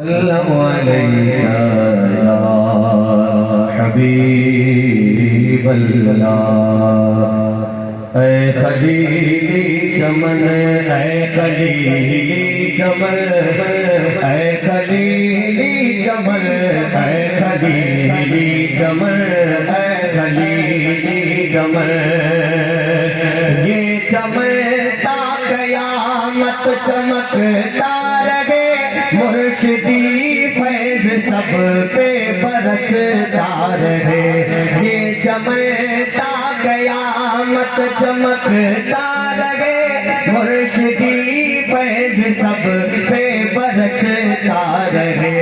सल्लल्लाहु अलैहि या हबीबल्लाह। ऐ खलीली चमन, ऐ खलीली चमन, ऐ खलीली चमन, ऐ खलीली चमन, ऐ खलीली चमन। ये चमकता कयामत चमकता रहे, मुर्शिदी फैज सब पे बरसता रहे। ये चमकता कयामत चमकता रहे, मुर्शिदी फैज सब पे बरसता रहे।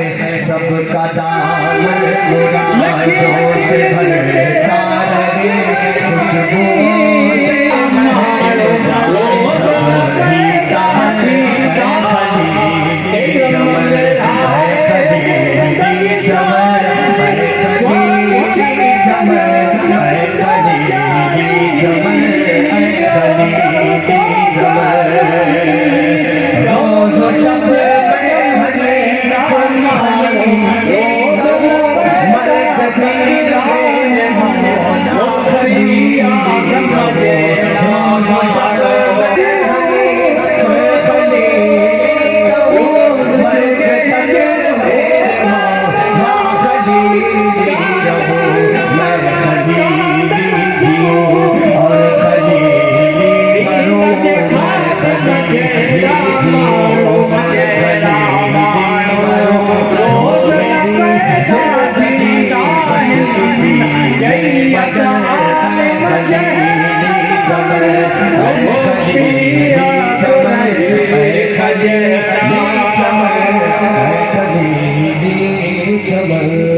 सबका दामन मुरादों से भरता रहे, खुशबुओं से महक जाए सबकी दादी खलीली चमन, ऐ खलीली चमन, ऐ खलीली चमन, ऐ खलीली चमन, ऐ खलीली चमन। रोज़ व शब में हजे फरमानी, रोज़ मर्द खलीली समझे, रोज़ व शब चमन।